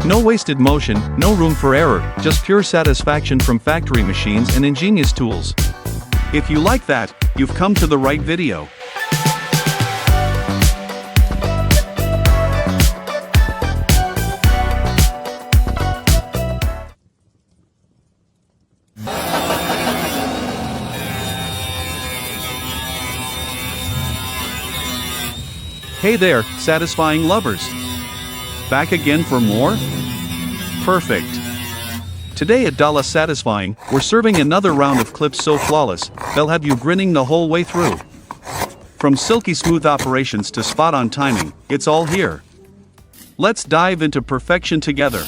No wasted motion, no room for error, just pure satisfaction from factory machines and ingenious tools. If you like that, you've come to the right video. Hey there, satisfying lovers. Back again for more? Perfect. Today at Dalla Satisfying, we're serving another round of clips so flawless, they'll have you grinning the whole way through. From silky smooth operations to spot-on timing, it's all here. Let's dive into perfection together.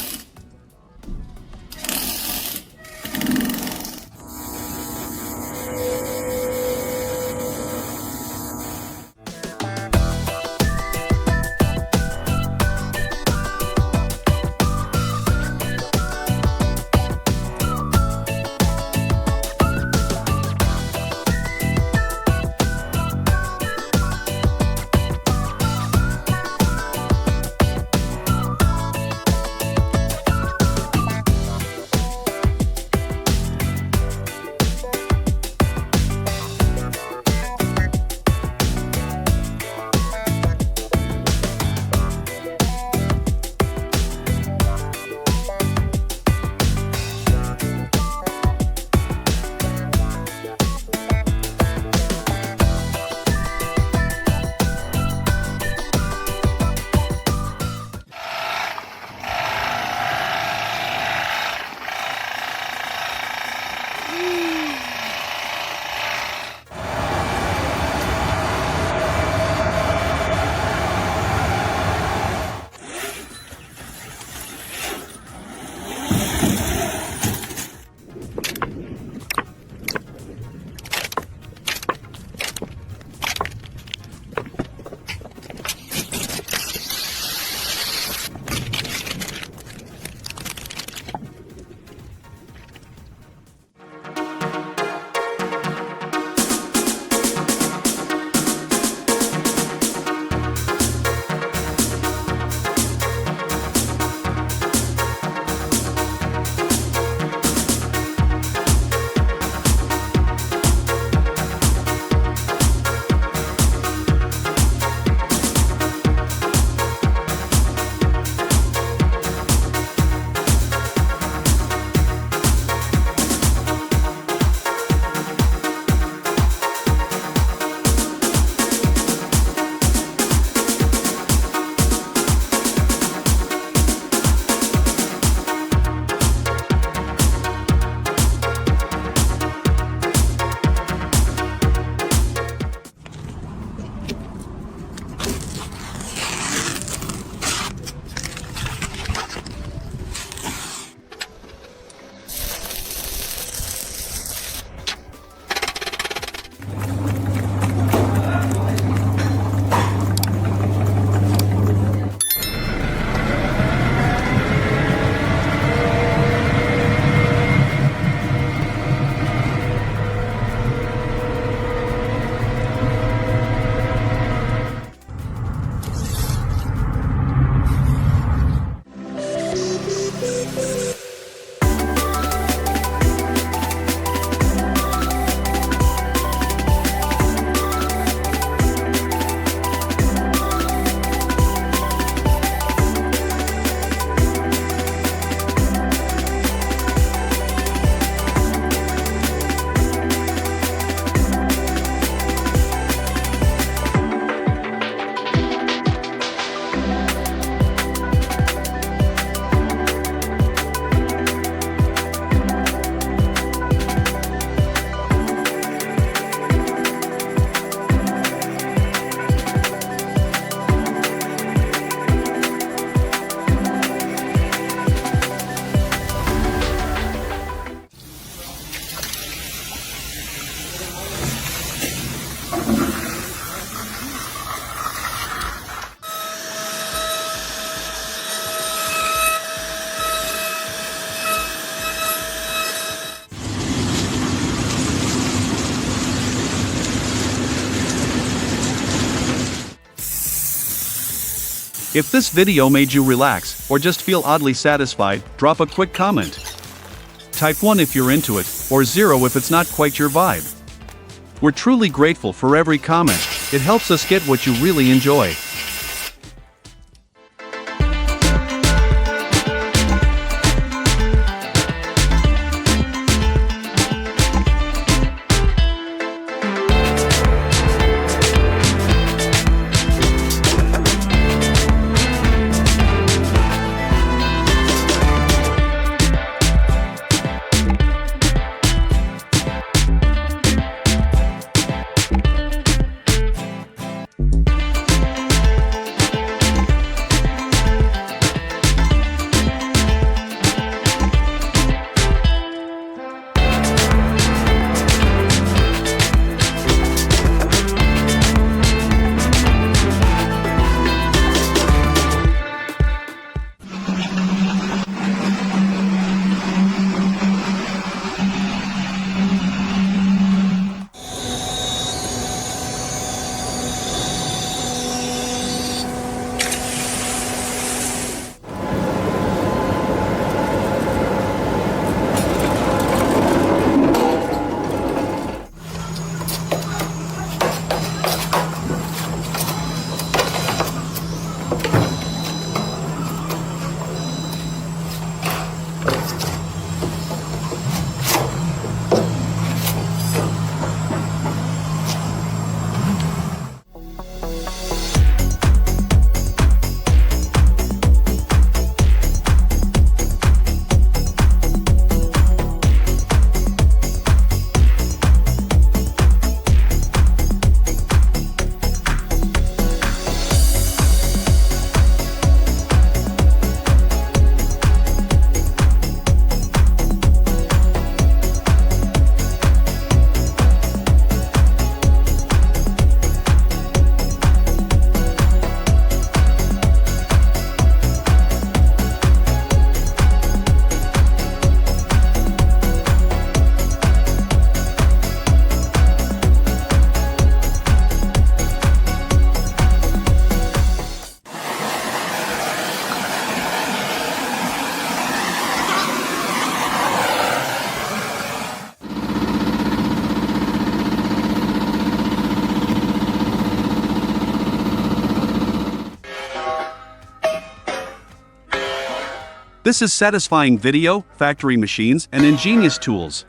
If this video made you relax, or just feel oddly satisfied, drop a quick comment. Type 1 if you're into it, or 0 if it's not quite your vibe. We're truly grateful for every comment, it helps us get what you really enjoy. This is satisfying video, factory machines, and ingenious tools.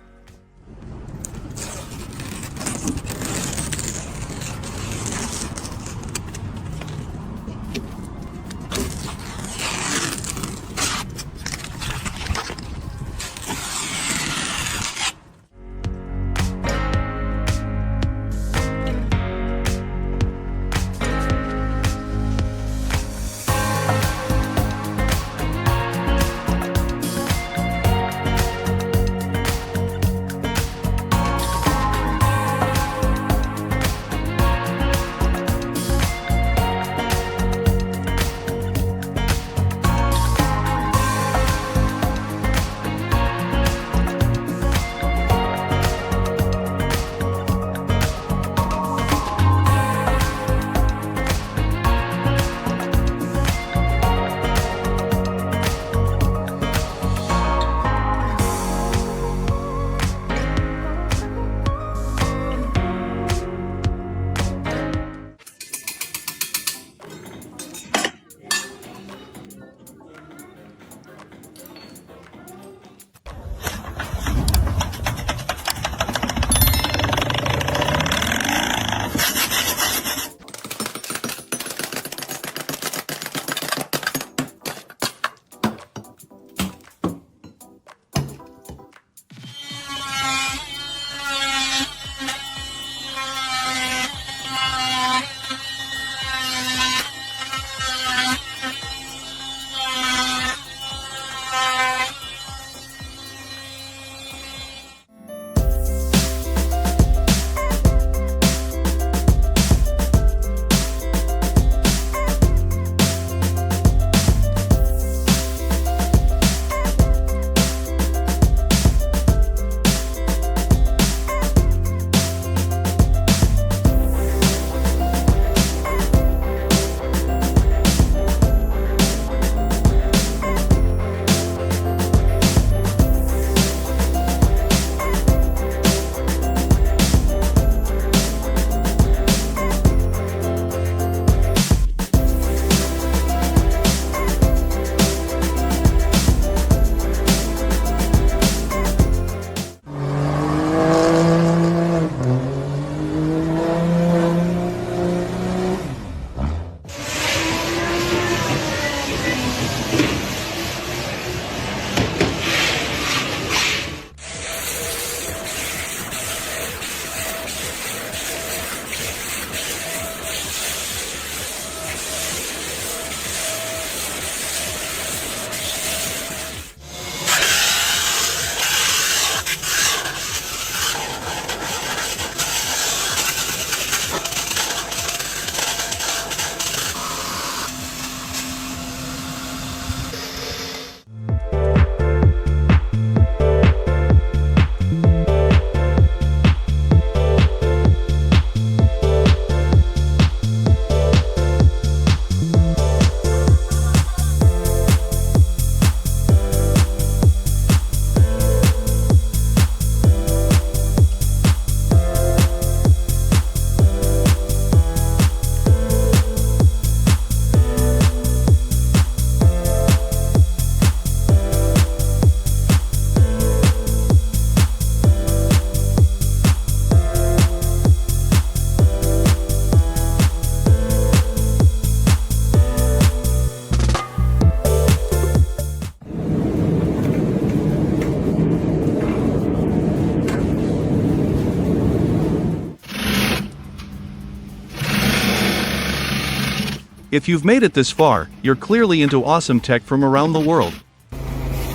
If you've made it this far, you're clearly into awesome tech from around the world.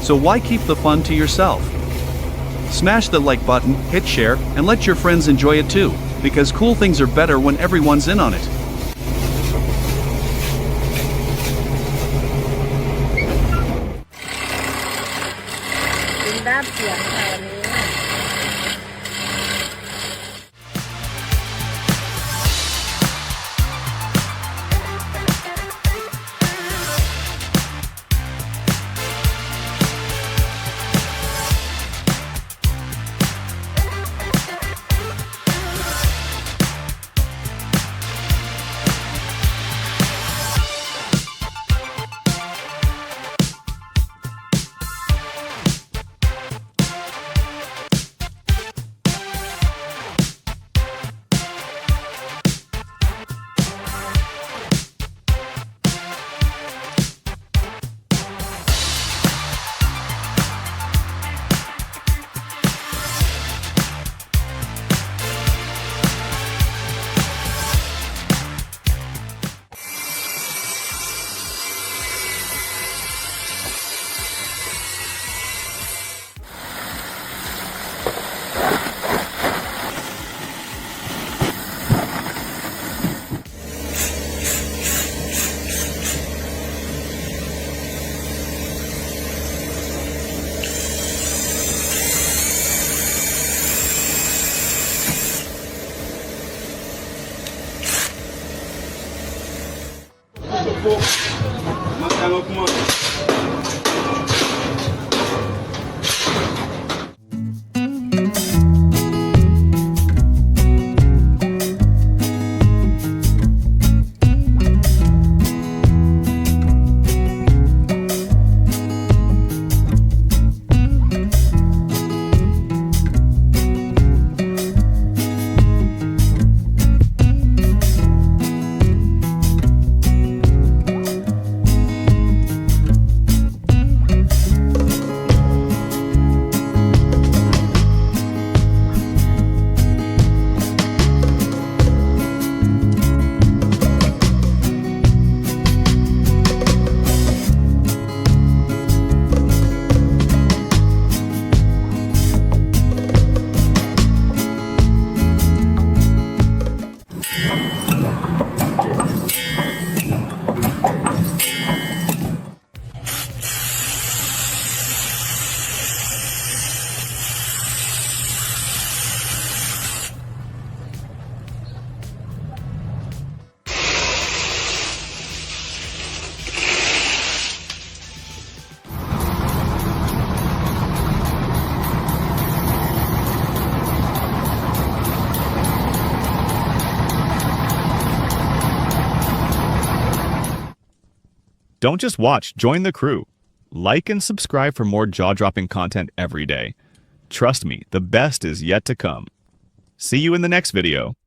So why keep the fun to yourself? Smash the like button, hit share, and let your friends enjoy it too, because cool things are better when everyone's in on it. Don't just watch, join the crew. Like and subscribe for more jaw-dropping content every day. Trust me, the best is yet to come. See you in the next video.